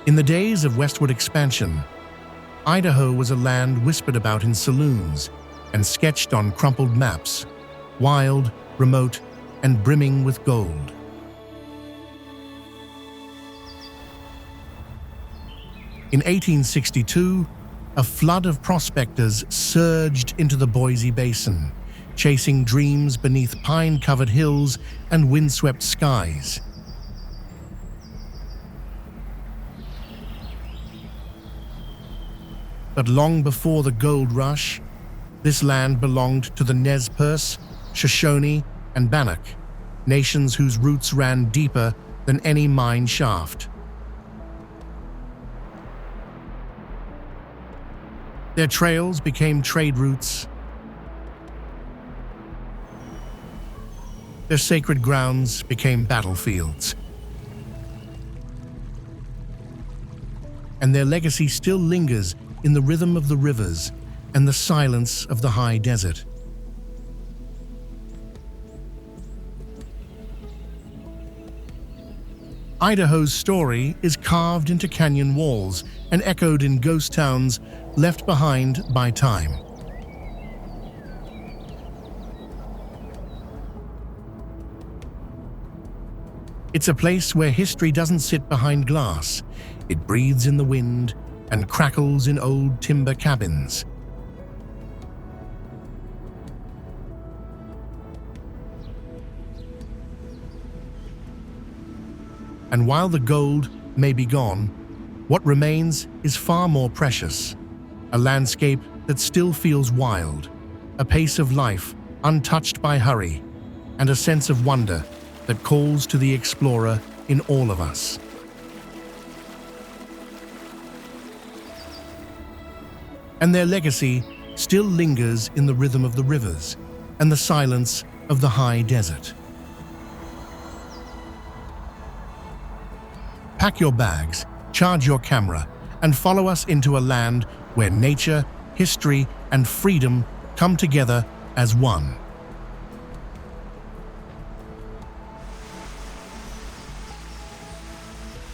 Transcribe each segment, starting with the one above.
In the days of westward expansion, Idaho was a land whispered about in saloons and sketched on crumpled maps, wild, remote, and brimming with gold. In 1862, a flood of prospectors surged into the Boise Basin, chasing dreams beneath pine-covered hills and windswept skies. But long before the gold rush, this land belonged to the Nez Perce, Shoshone, and Bannock, nations whose roots ran deeper than any mine shaft. Their trails became trade routes. Their sacred grounds became battlefields. And their legacy still lingers in the rhythm of the rivers and the silence of the high desert. Idaho's story is carved into canyon walls and echoed in ghost towns left behind by time. It's a place where history doesn't sit behind glass. It breathes in the wind and crackles in old timber cabins. And while the gold may be gone, what remains is far more precious. A landscape that still feels wild, a pace of life untouched by hurry, and a sense of wonder that calls to the explorer in all of us. And their legacy still lingers in the rhythm of the rivers and the silence of the high desert. Pack your bags, charge your camera, and follow us into a land where nature, history, and freedom come together as one.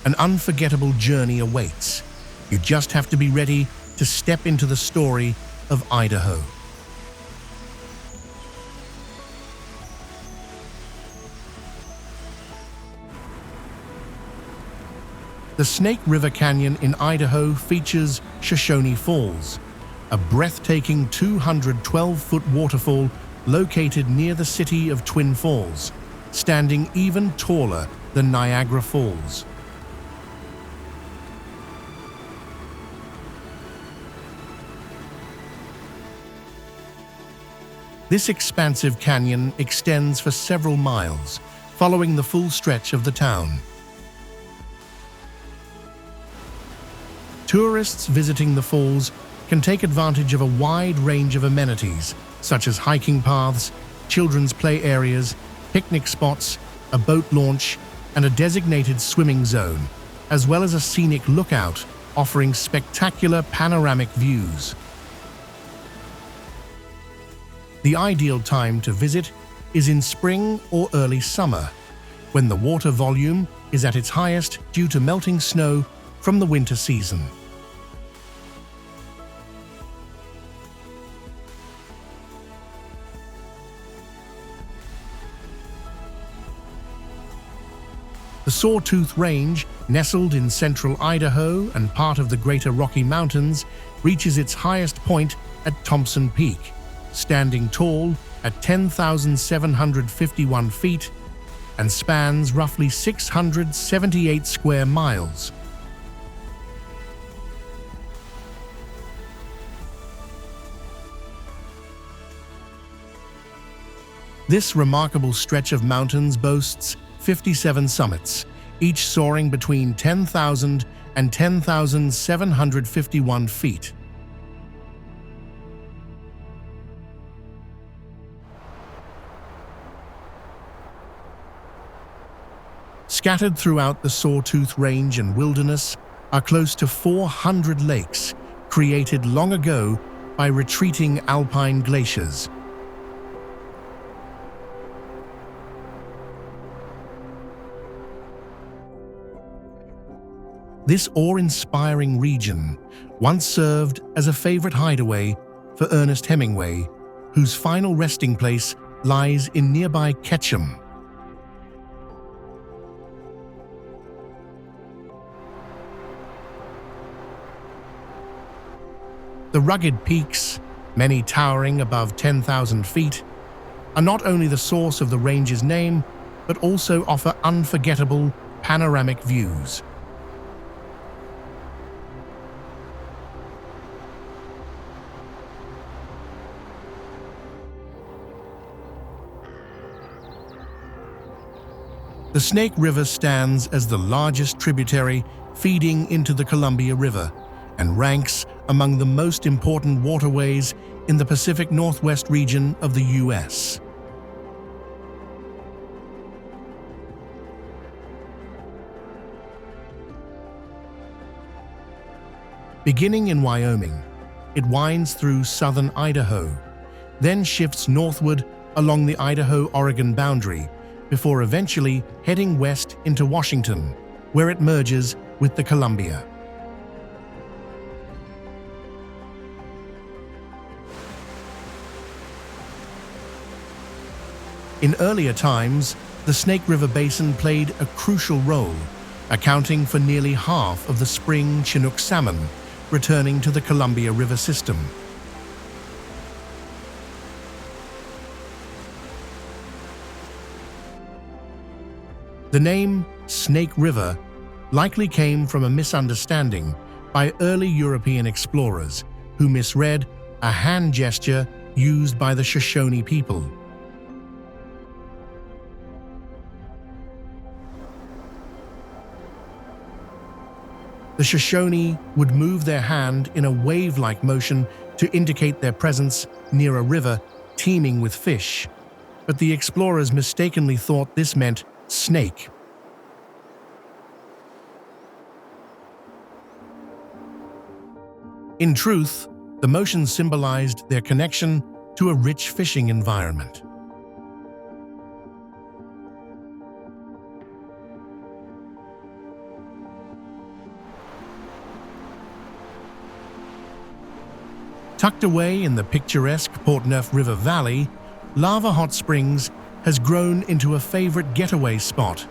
An unforgettable journey awaits. You just have to be ready to step into the story of Idaho. The Snake River Canyon in Idaho features Shoshone Falls, a breathtaking 212-foot waterfall located near the city of Twin Falls, standing even taller than Niagara Falls. This expansive canyon extends for several miles, following the full stretch of the town. Tourists visiting the falls can take advantage of a wide range of amenities, such as hiking paths, children's play areas, picnic spots, a boat launch, and a designated swimming zone, as well as a scenic lookout offering spectacular panoramic views. The ideal time to visit is in spring or early summer, when the water volume is at its highest due to melting snow from the winter season. The Sawtooth Range, nestled in central Idaho and part of the Greater Rocky Mountains, reaches its highest point at Thompson Peak, standing tall at 10,751 feet and spans roughly 678 square miles. This remarkable stretch of mountains boasts 57 summits, each soaring between 10,000 and 10,751 feet. Scattered throughout the Sawtooth Range and wilderness are close to 400 lakes, created long ago by retreating alpine glaciers. This awe-inspiring region once served as a favorite hideaway for Ernest Hemingway, whose final resting place lies in nearby Ketchum. The rugged peaks, many towering above 10,000 feet, are not only the source of the range's name, but also offer unforgettable panoramic views. The Snake River stands as the largest tributary feeding into the Columbia River and ranks among the most important waterways in the Pacific Northwest region of the U.S. Beginning in Wyoming, it winds through southern Idaho, then shifts northward along the Idaho-Oregon boundary before eventually heading west into Washington, where it merges with the Columbia. In earlier times, the Snake River Basin played a crucial role, accounting for nearly half of the spring Chinook salmon returning to the Columbia River system. The name Snake River likely came from a misunderstanding by early European explorers who misread a hand gesture used by the Shoshone people. The Shoshone would move their hand in a wave-like motion to indicate their presence near a river teeming with fish, but the explorers mistakenly thought this meant snake. In truth, the motion symbolized their connection to a rich fishing environment. Tucked away in the picturesque Portneuf River Valley, Lava Hot Springs has grown into a favorite getaway spot,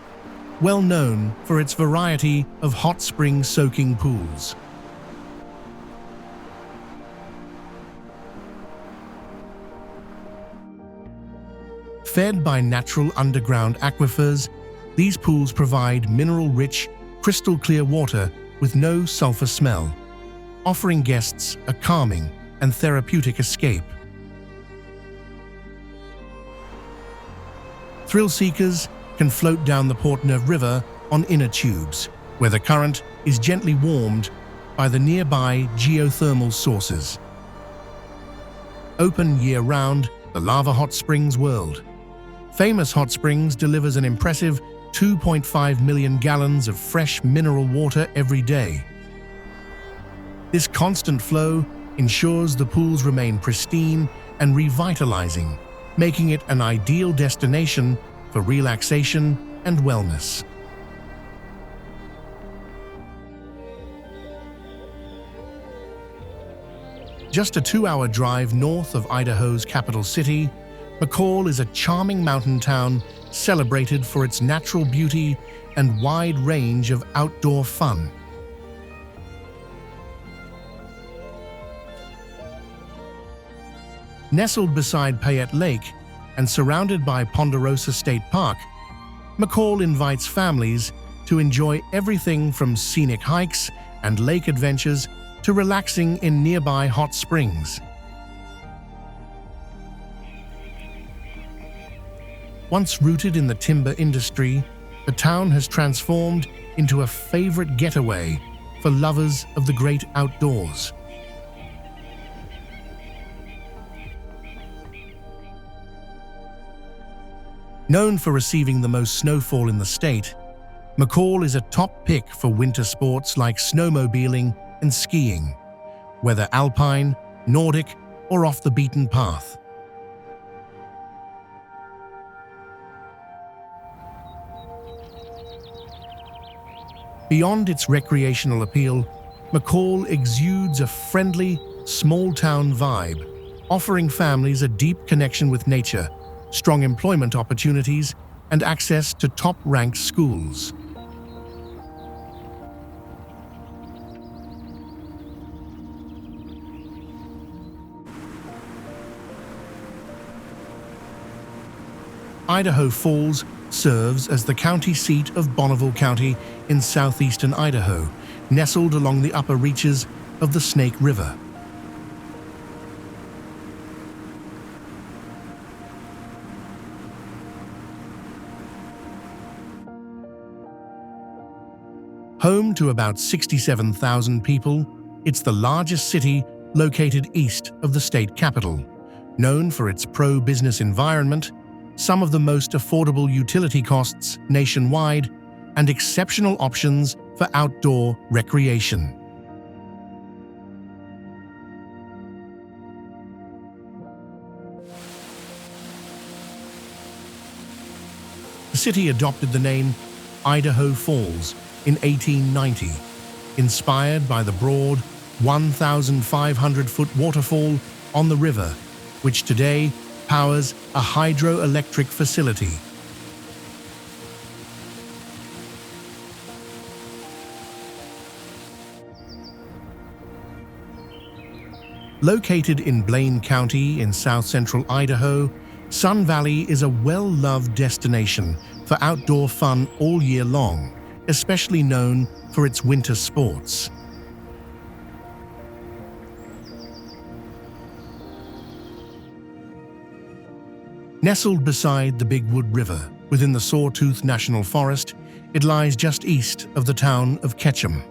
well known for its variety of hot spring soaking pools. Fed by natural underground aquifers, these pools provide mineral-rich, crystal-clear water with no sulfur smell, offering guests a calming and therapeutic escape. Thrill seekers can float down the Portneuf River on inner tubes, where the current is gently warmed by the nearby geothermal sources. Open year-round, the Lava Hot Springs world. Famous Hot Springs delivers an impressive 2.5 million gallons of fresh mineral water every day. This constant flow ensures the pools remain pristine and revitalizing, making it an ideal destination for relaxation and wellness. Just a 2-hour drive north of Idaho's capital city, McCall is a charming mountain town celebrated for its natural beauty and wide range of outdoor fun. Nestled beside Payette Lake and surrounded by Ponderosa State Park, McCall invites families to enjoy everything from scenic hikes and lake adventures to relaxing in nearby hot springs. Once rooted in the timber industry, the town has transformed into a favorite getaway for lovers of the great outdoors. Known for receiving the most snowfall in the state, McCall is a top pick for winter sports like snowmobiling and skiing, whether alpine, Nordic, or off the beaten path. Beyond its recreational appeal, McCall exudes a friendly, small-town vibe, offering families a deep connection with nature, strong employment opportunities, and access to top-ranked schools. Idaho Falls serves as the county seat of Bonneville County in southeastern Idaho, nestled along the upper reaches of the Snake River. Home to about 67,000 people, it's the largest city located east of the state capital. Known for its pro-business environment, some of the most affordable utility costs nationwide, and exceptional options for outdoor recreation. The city adopted the name Idaho Falls in 1890, inspired by the broad 1,500-foot waterfall on the river, which today powers a hydroelectric facility. Located in Blaine County in south-central Idaho, Sun Valley is a well-loved destination for outdoor fun all year long, especially known for its winter sports. Nestled beside the Big Wood River within the Sawtooth National Forest, it lies just east of the town of Ketchum.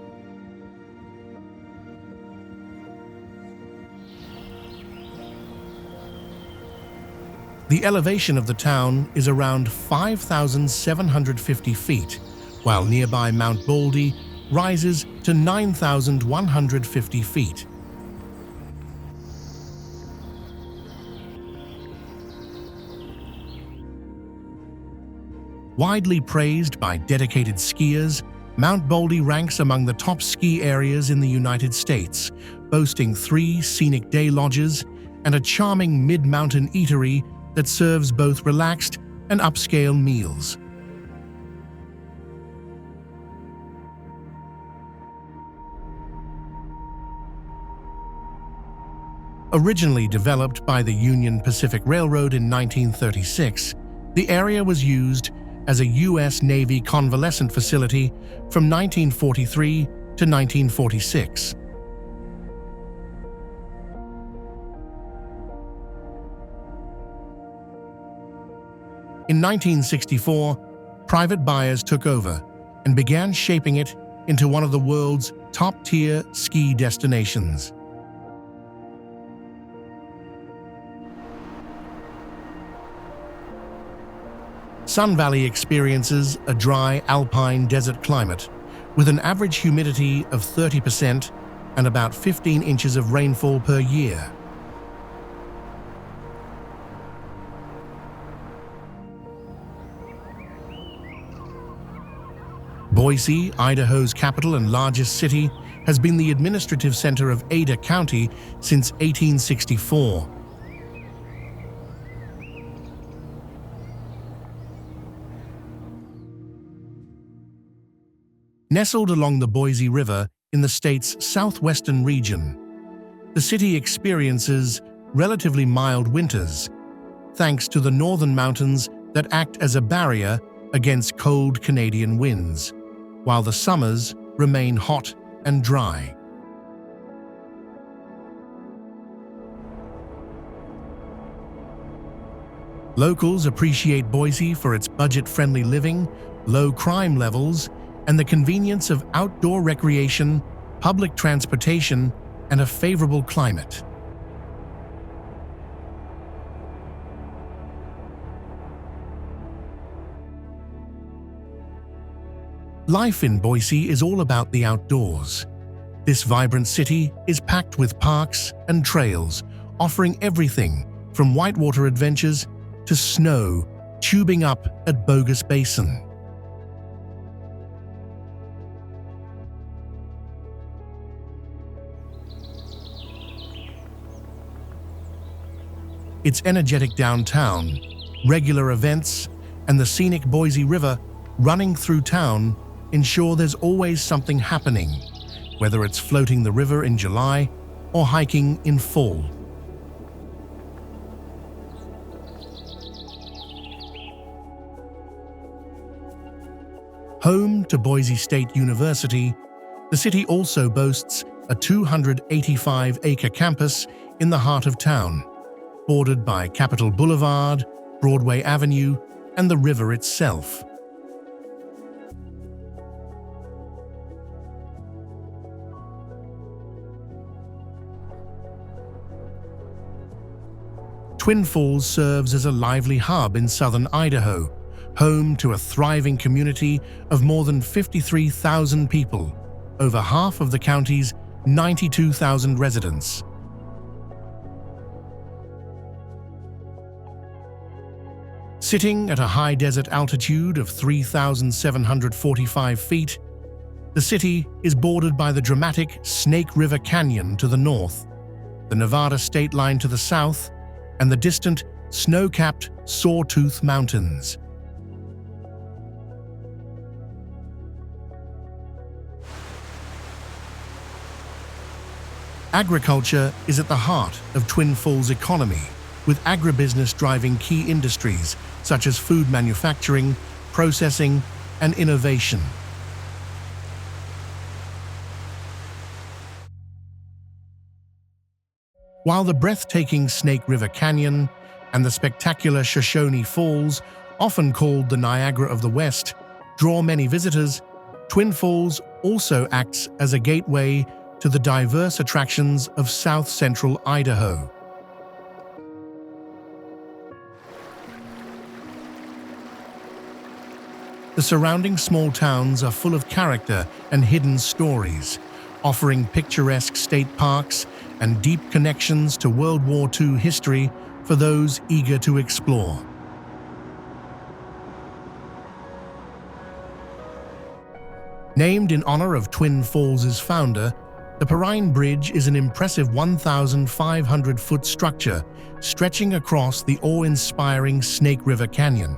The elevation of the town is around 5,750 feet, while nearby Mount Baldy rises to 9,150 feet. Widely praised by dedicated skiers, Mount Baldy ranks among the top ski areas in the United States, boasting 3 scenic day lodges and a charming mid-mountain eatery that serves both relaxed and upscale meals. Originally developed by the Union Pacific Railroad in 1936, the area was used as a U.S. Navy convalescent facility from 1943 to 1946. In 1964, private buyers took over and began shaping it into one of the world's top-tier ski destinations. Sun Valley experiences a dry alpine desert climate with an average humidity of 30% and about 15 inches of rainfall per year. Boise, Idaho's capital and largest city, has been the administrative center of Ada County since 1864. Nestled along the Boise River in the state's southwestern region, the city experiences relatively mild winters, thanks to the northern mountains that act as a barrier against cold Canadian winds, while the summers remain hot and dry. Locals appreciate Boise for its budget-friendly living, low crime levels, and the convenience of outdoor recreation, public transportation, and a favorable climate. Life in Boise is all about the outdoors. This vibrant city is packed with parks and trails, offering everything from whitewater adventures to snow tubing up at Bogus Basin. Its energetic downtown, regular events, and the scenic Boise River running through town ensure there's always something happening, whether it's floating the river in July or hiking in fall. Home to Boise State University, the city also boasts a 285-acre campus in the heart of town, bordered by Capitol Boulevard, Broadway Avenue, and the river itself. Twin Falls serves as a lively hub in southern Idaho, home to a thriving community of more than 53,000 people, over half of the county's 92,000 residents. Sitting at a high desert altitude of 3,745 feet, the city is bordered by the dramatic Snake River Canyon to the north, the Nevada state line to the south, and the distant, snow-capped Sawtooth Mountains. Agriculture is at the heart of Twin Falls' economy, with agribusiness driving key industries such as food manufacturing, processing, and innovation. While the breathtaking Snake River Canyon and the spectacular Shoshone Falls, often called the Niagara of the West, draw many visitors, Twin Falls also acts as a gateway to the diverse attractions of south-central Idaho. The surrounding small towns are full of character and hidden stories, offering picturesque state parks and deep connections to World War II history for those eager to explore. Named in honor of Twin Falls' founder, the Perrine Bridge is an impressive 1,500-foot structure stretching across the awe-inspiring Snake River Canyon.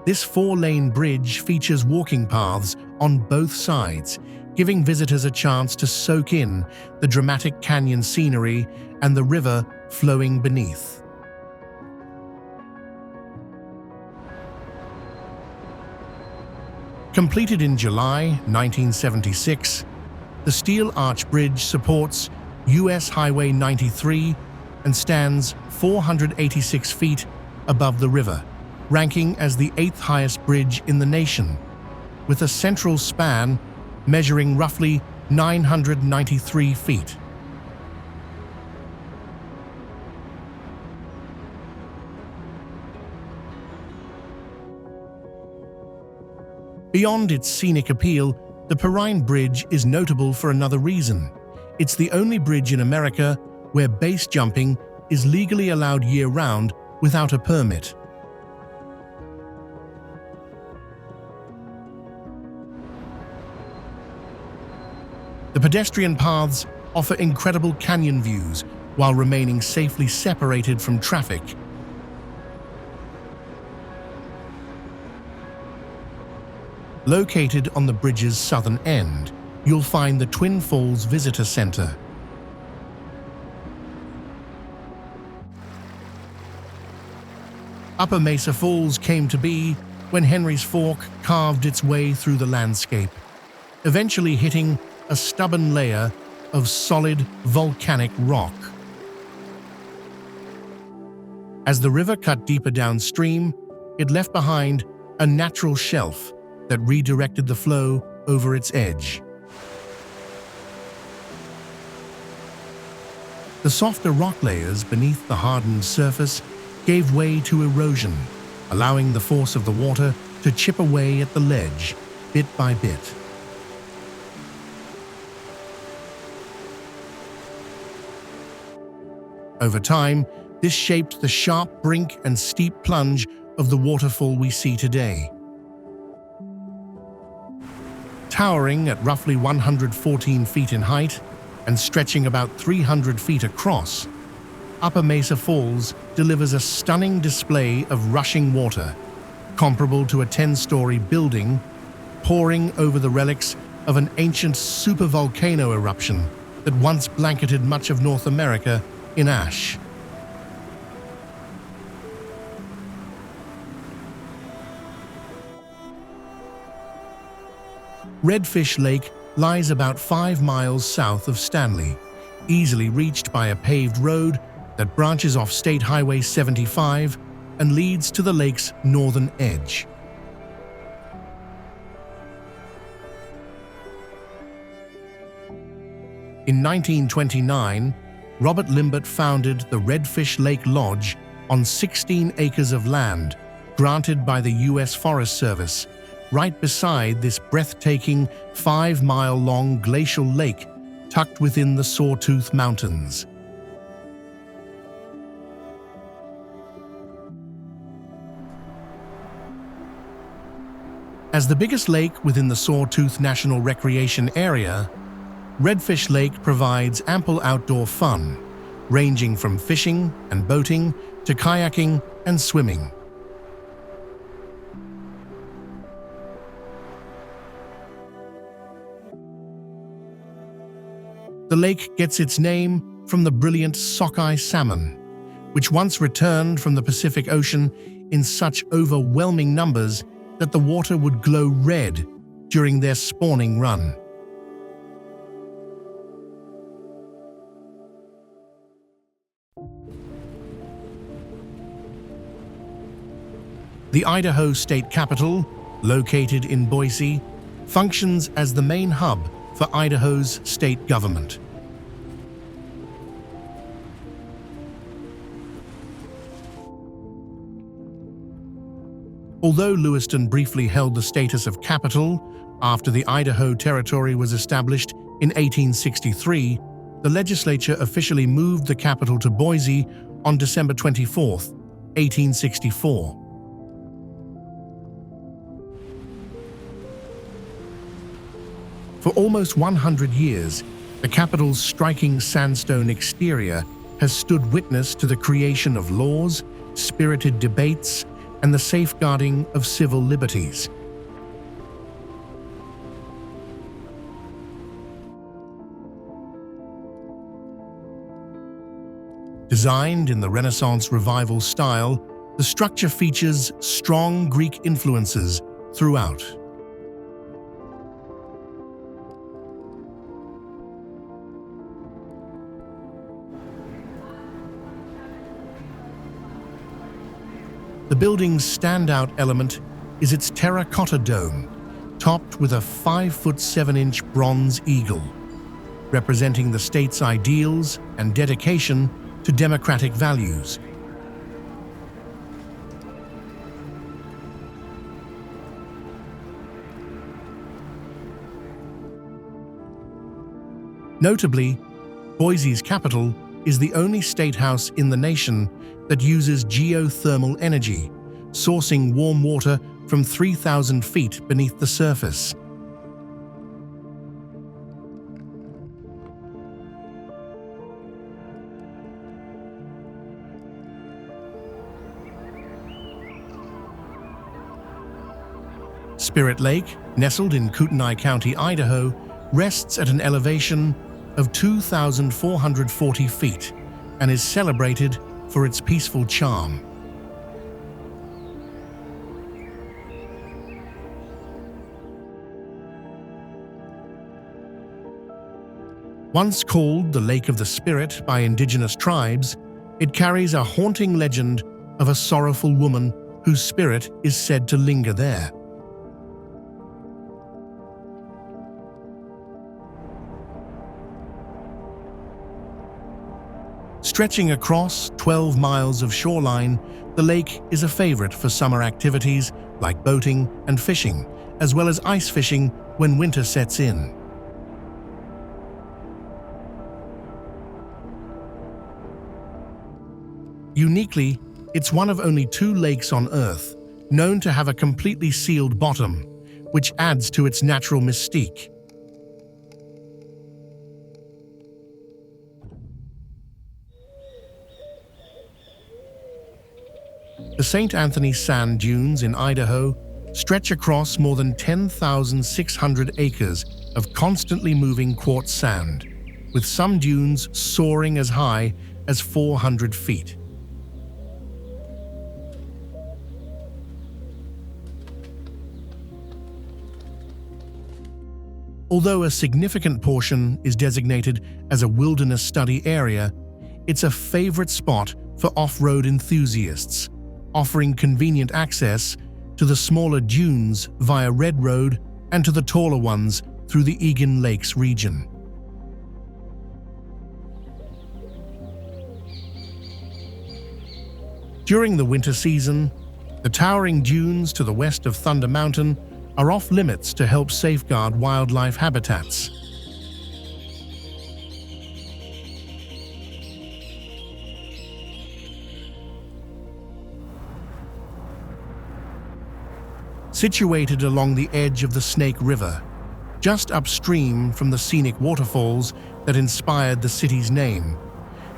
This 4-lane bridge features walking paths on both sides, giving visitors a chance to soak in the dramatic canyon scenery and the river flowing beneath. Completed in July 1976, the Steel Arch Bridge supports US Highway 93 and stands 486 feet above the river, ranking as the 8th highest bridge in the nation, with a central span measuring roughly 993 feet. Beyond its scenic appeal, the Perrine Bridge is notable for another reason. It's the only bridge in America where base jumping is legally allowed year-round without a permit. The pedestrian paths offer incredible canyon views while remaining safely separated from traffic. Located on the bridge's southern end, you'll find the Twin Falls Visitor Center. Upper Mesa Falls came to be when Henry's Fork carved its way through the landscape, eventually hitting a stubborn layer of solid volcanic rock. As the river cut deeper downstream, it left behind a natural shelf that redirected the flow over its edge. The softer rock layers beneath the hardened surface gave way to erosion, allowing the force of the water to chip away at the ledge, bit by bit. Over time, this shaped the sharp brink and steep plunge of the waterfall we see today. Towering at roughly 114 feet in height, and stretching about 300 feet across, Upper Mesa Falls delivers a stunning display of rushing water, comparable to a 10-story building, pouring over the relics of an ancient supervolcano eruption that once blanketed much of North America in ash. Redfish Lake lies about 5 miles south of Stanley, easily reached by a paved road that branches off State Highway 75 and leads to the lake's northern edge. In 1929, Robert Limbert founded the Redfish Lake Lodge on 16 acres of land granted by the U.S. Forest Service, right beside this breathtaking 5-mile-long glacial lake tucked within the Sawtooth Mountains. As the biggest lake within the Sawtooth National Recreation Area, Redfish Lake provides ample outdoor fun, ranging from fishing and boating to kayaking and swimming. The lake gets its name from the brilliant sockeye salmon, which once returned from the Pacific Ocean in such overwhelming numbers that the water would glow red during their spawning run. The Idaho state capital, located in Boise, functions as the main hub for Idaho's state government. Although Lewiston briefly held the status of capital after the Idaho Territory was established in 1863, the legislature officially moved the capital to Boise on December 24, 1864. For almost 100 years, the capital's striking sandstone exterior has stood witness to the creation of laws, spirited debates, and the safeguarding of civil liberties. Designed in the Renaissance Revival style, the structure features strong Greek influences throughout. The building's standout element is its terracotta dome, topped with a 5'7" bronze eagle, representing the state's ideals and dedication to democratic values. Notably, Boise's capital is the only state house in the nation that uses geothermal energy, sourcing warm water from 3,000 feet beneath the surface. Spirit Lake, nestled in Kootenai County, Idaho, rests at an elevation of 2,440 feet and is celebrated for its peaceful charm. Once called the Lake of the Spirit by indigenous tribes, it carries a haunting legend of a sorrowful woman whose spirit is said to linger there. Stretching across 12 miles of shoreline, the lake is a favorite for summer activities like boating and fishing, as well as ice fishing when winter sets in. Uniquely, it's one of only 2 lakes on Earth known to have a completely sealed bottom, which adds to its natural mystique. The St. Anthony sand dunes in Idaho stretch across more than 10,600 acres of constantly moving quartz sand, with some dunes soaring as high as 400 feet. Although a significant portion is designated as a wilderness study area, it's a favorite spot for off-road enthusiasts, offering convenient access to the smaller dunes via Red Road and to the taller ones through the Egan Lakes region. During the winter season, the towering dunes to the west of Thunder Mountain are off-limits to help safeguard wildlife habitats. Situated along the edge of the Snake River, just upstream from the scenic waterfalls that inspired the city's name,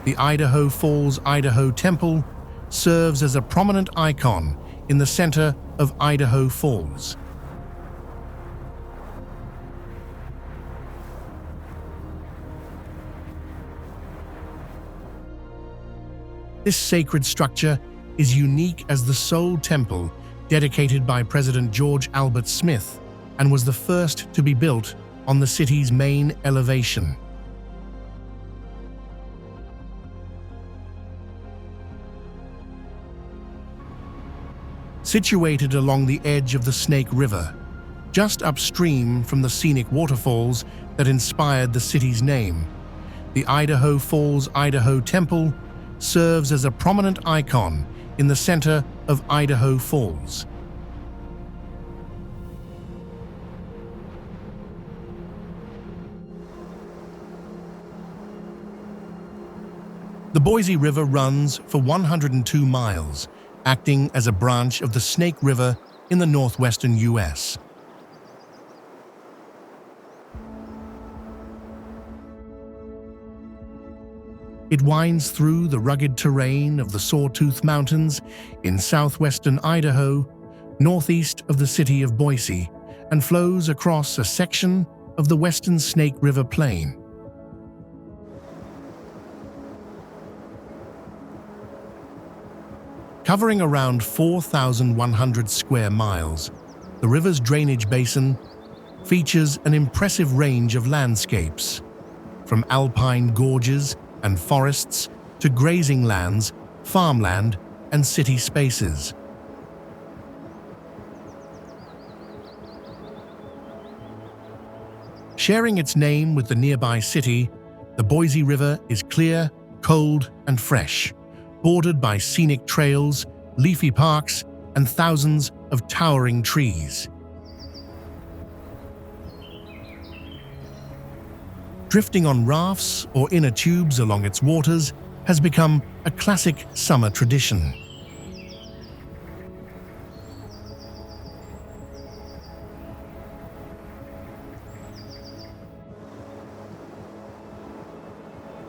the Idaho Falls Idaho Temple serves as a prominent icon in the center of Idaho Falls. This sacred structure is unique as the sole temple dedicated by President George Albert Smith and was the first to be built on the city's main elevation. Situated along the edge of the Snake River, just upstream from the scenic waterfalls that inspired the city's name, the Idaho Falls Idaho Temple serves as a prominent icon in the center of Idaho Falls. The Boise River runs for 102 miles, acting as a branch of the Snake River in the northwestern U.S. It winds through the rugged terrain of the Sawtooth Mountains in southwestern Idaho, northeast of the city of Boise, and flows across a section of the western Snake River Plain. Covering around 4,100 square miles, the river's drainage basin features an impressive range of landscapes, from alpine gorges and forests to grazing lands, farmland, and city spaces. Sharing its name with the nearby city, the Boise River is clear, cold, and fresh, bordered by scenic trails, leafy parks, and thousands of towering trees. Drifting on rafts or inner tubes along its waters has become a classic summer tradition.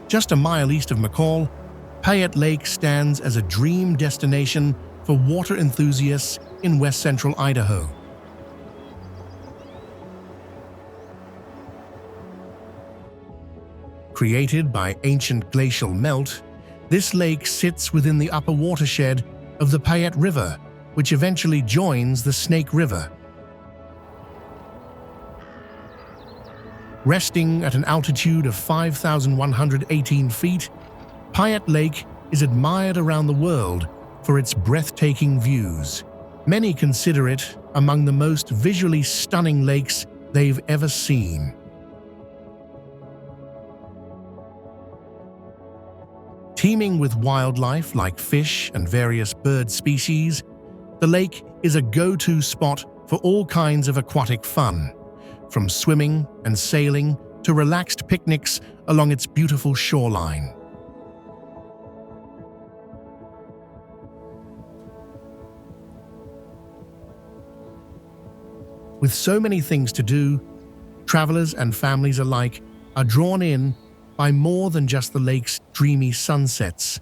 Just a mile east of McCall, Payette Lake stands as a dream destination for water enthusiasts in west-central Idaho. Created by ancient glacial melt, this lake sits within the upper watershed of the Payette River, which eventually joins the Snake River. Resting at an altitude of 5,118 feet, Payette Lake is admired around the world for its breathtaking views. Many consider it among the most visually stunning lakes they've ever seen. Teeming with wildlife like fish and various bird species, the lake is a go-to spot for all kinds of aquatic fun, from swimming and sailing to relaxed picnics along its beautiful shoreline. With so many things to do, travelers and families alike are drawn in by more than just the lake's dreamy sunsets.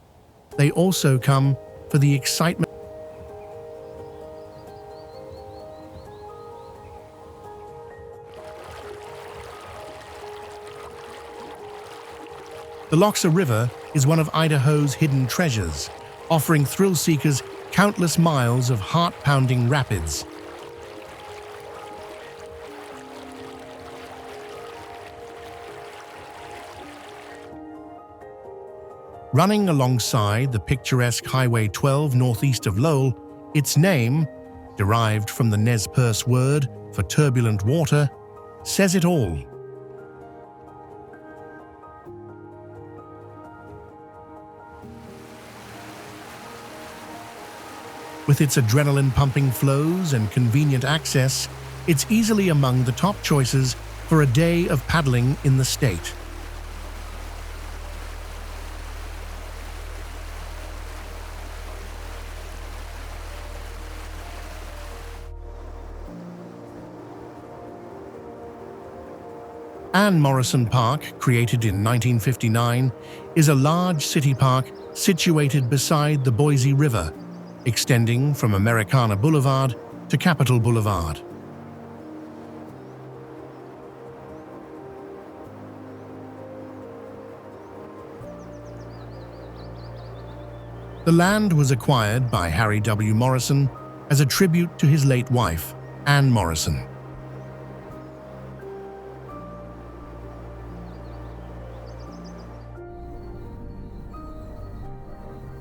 They also come for the excitement The Loxa River is one of Idaho's hidden treasures, offering thrill seekers countless miles of heart-pounding rapids. Running alongside the picturesque Highway 12 northeast of Lowell, its name, derived from the Nez Perce word for turbulent water, says it all. With its adrenaline-pumping flows and convenient access, it's easily among the top choices for a day of paddling in the state. Ann Morrison Park, created in 1959, is a large city park situated beside the Boise River, extending from Americana Boulevard to Capitol Boulevard. The land was acquired by Harry W. Morrison as a tribute to his late wife, Ann Morrison.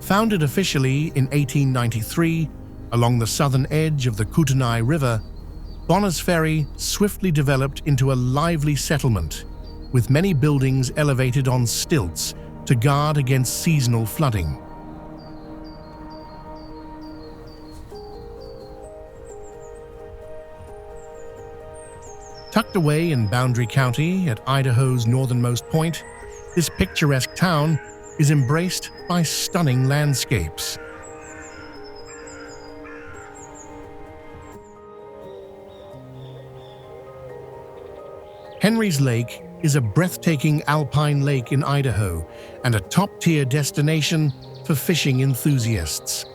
Founded officially in 1893 along the southern edge of the Kootenai River, Bonner's Ferry swiftly developed into a lively settlement, with many buildings elevated on stilts to guard against seasonal flooding. Tucked away in Boundary County at Idaho's northernmost point, this picturesque town is embraced by stunning landscapes. Henry's Lake is a breathtaking alpine lake in Idaho and a top-tier destination for fishing enthusiasts.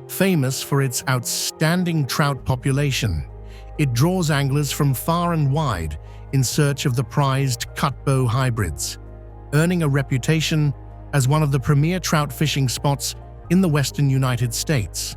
Famous for its outstanding trout population, it draws anglers from far and wide in search of the prized cutbow hybrids, earning a reputation as one of the premier trout fishing spots in the western United States.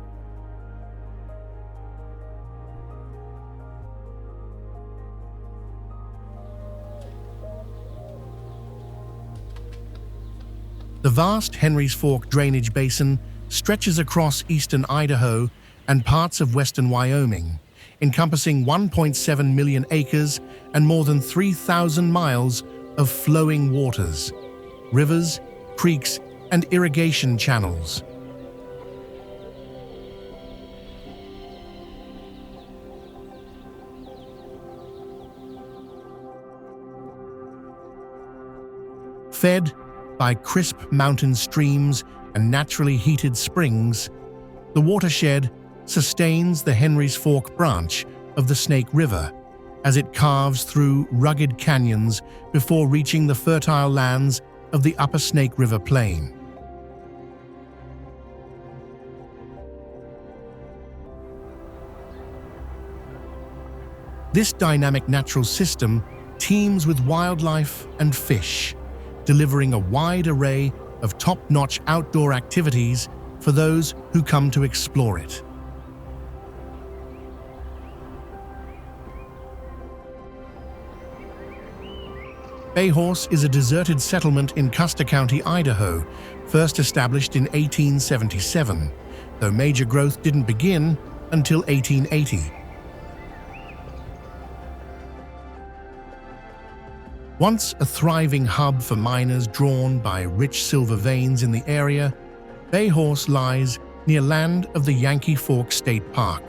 The vast Henry's Fork drainage basin stretches across eastern Idaho and parts of western Wyoming, encompassing 1.7 million acres and more than 3,000 miles of flowing waters, rivers, creeks, and irrigation channels. Fed by crisp mountain streams and naturally heated springs, the watershed sustains the Henry's Fork branch of the Snake River as it carves through rugged canyons before reaching the fertile lands of the upper Snake River Plain. This dynamic natural system teems with wildlife and fish, delivering a wide array of top-notch outdoor activities for those who come to explore it. Bayhorse is a deserted settlement in Custer County, Idaho, first established in 1877, though major growth didn't begin until 1880. Once a thriving hub for miners drawn by rich silver veins in the area, Bayhorse lies near land of the Yankee Fork State Park.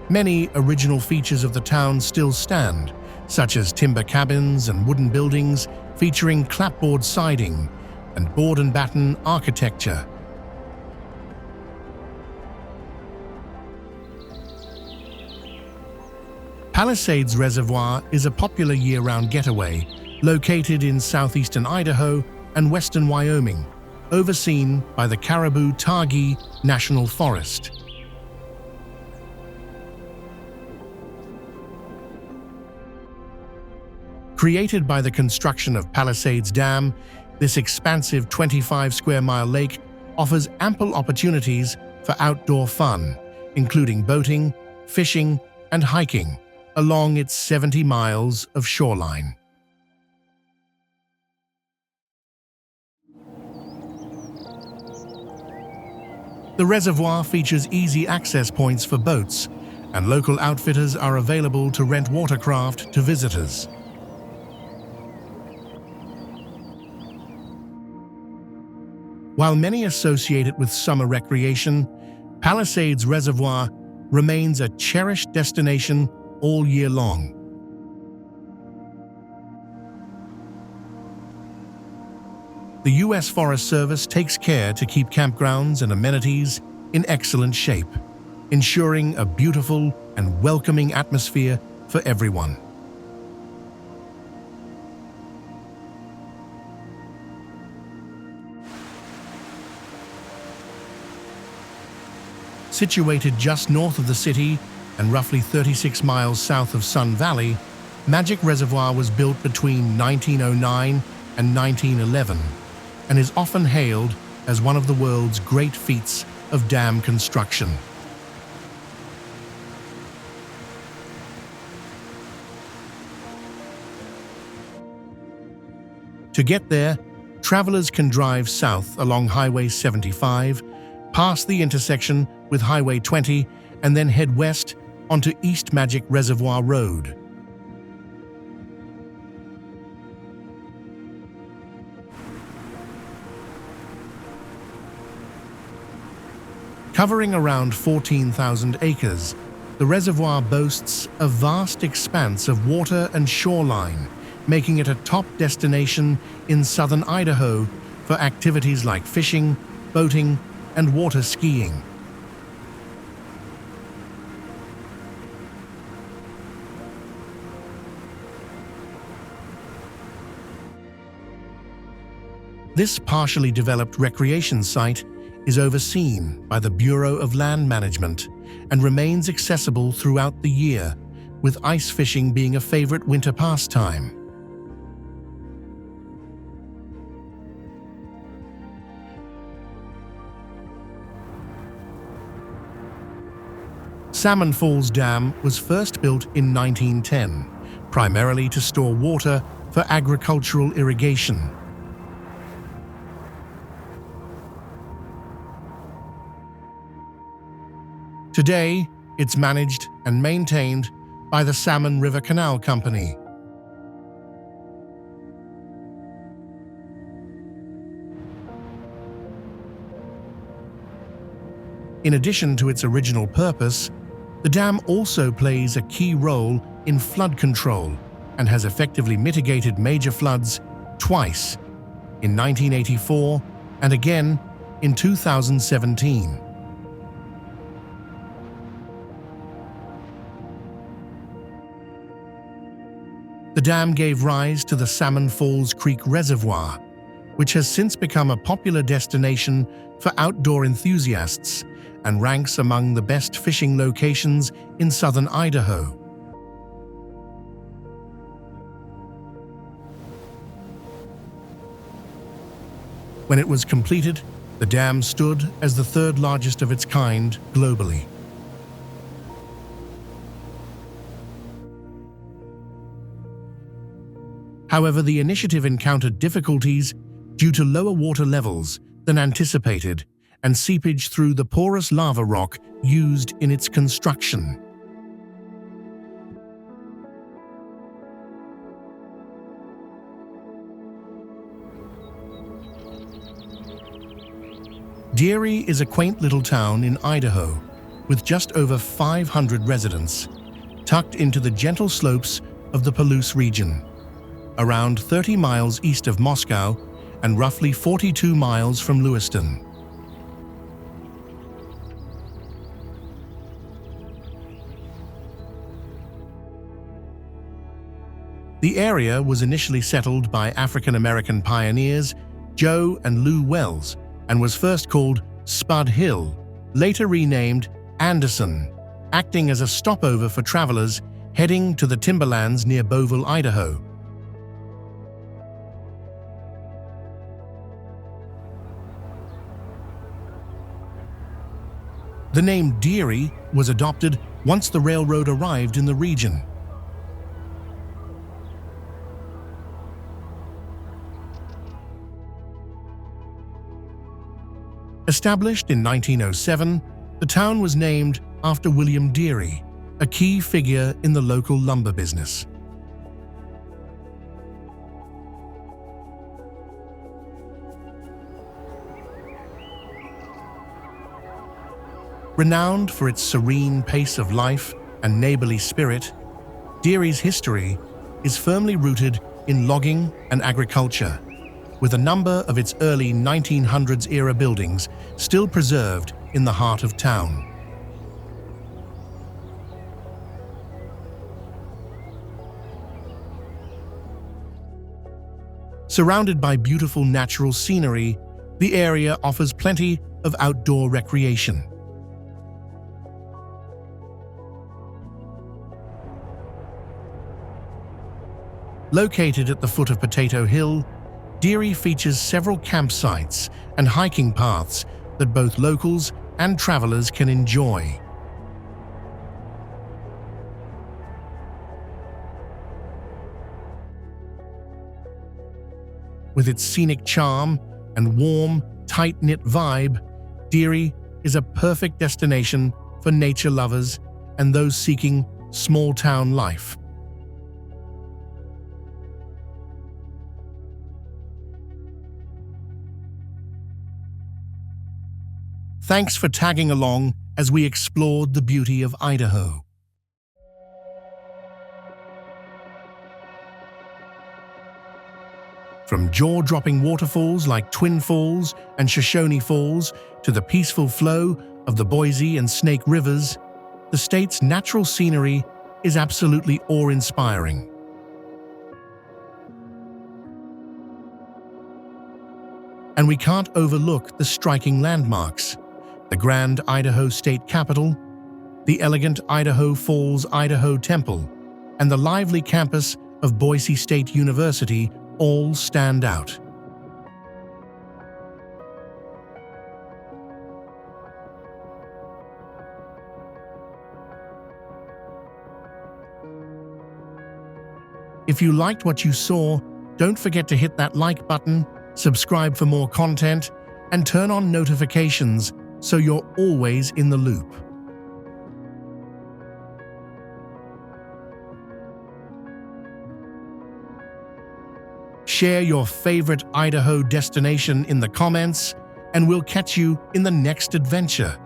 Many original features of the town still stand, such as timber cabins and wooden buildings featuring clapboard siding and board and batten architecture. Palisades Reservoir is a popular year-round getaway located in southeastern Idaho and western Wyoming, overseen by the Caribou-Targhee National Forest. Created by the construction of Palisades Dam, this expansive 25-square-mile lake offers ample opportunities for outdoor fun, including boating, fishing, and hiking along its 70 miles of shoreline. The reservoir features easy access points for boats, and local outfitters are available to rent watercraft to visitors. While many associate it with summer recreation, Palisades Reservoir remains a cherished destination all year long. The U.S. Forest Service takes care to keep campgrounds and amenities in excellent shape, ensuring a beautiful and welcoming atmosphere for everyone. Situated just north of the city and roughly 36 miles south of Sun Valley, Magic Reservoir was built between 1909 and 1911 and is often hailed as one of the world's great feats of dam construction. To get there, travelers can drive south along Highway 75, past the intersection with Highway 20, and then head west onto East Magic Reservoir Road. Covering around 14,000 acres, the reservoir boasts a vast expanse of water and shoreline, making it a top destination in southern Idaho for activities like fishing, boating, and water skiing. This partially developed recreation site is overseen by the Bureau of Land Management and remains accessible throughout the year, with ice fishing being a favorite winter pastime. Salmon Falls Dam was first built in 1910, primarily to store water for agricultural irrigation. Today, it's managed and maintained by the Salmon River Canal Company. In addition to its original purpose, the dam also plays a key role in flood control and has effectively mitigated major floods twice, in 1984 and again in 2017. The dam gave rise to the Salmon Falls Creek Reservoir, which has since become a popular destination for outdoor enthusiasts and ranks among the best fishing locations in southern Idaho. When it was completed, the dam stood as the third largest of its kind globally. However, the initiative encountered difficulties due to lower water levels than anticipated and seepage through the porous lava rock used in its construction. Deary is a quaint little town in Idaho with just over 500 residents, tucked into the gentle slopes of the Palouse region, around 30 miles east of Moscow and roughly 42 miles from Lewiston. The area was initially settled by African American pioneers Joe and Lou Wells, and was first called Spud Hill, later renamed Anderson, acting as a stopover for travelers heading to the timberlands near Boville, Idaho. The name Deary was adopted once the railroad arrived in the region. Established in 1907, the town was named after William Deary, a key figure in the local lumber business. Renowned for its serene pace of life and neighborly spirit, Deary's history is firmly rooted in logging and agriculture, with a number of its early 1900s-era buildings still preserved in the heart of town. Surrounded by beautiful natural scenery, the area offers plenty of outdoor recreation. Located at the foot of Potato Hill, Deary features several campsites and hiking paths that both locals and travelers can enjoy. With its scenic charm and warm, tight-knit vibe, Deary is a perfect destination for nature lovers and those seeking small-town life. Thanks for tagging along as we explored the beauty of Idaho. From jaw-dropping waterfalls like Twin Falls and Shoshone Falls to the peaceful flow of the Boise and Snake Rivers, the state's natural scenery is absolutely awe-inspiring. And we can't overlook the striking landmarks: the Grand Idaho State Capitol, the elegant Idaho Falls Idaho Temple, and the lively campus of Boise State University all stand out. If you liked what you saw, don't forget to hit that like button, subscribe for more content, and turn on notifications so you're always in the loop. Share your favorite Idaho destination in the comments, and we'll catch you in the next adventure.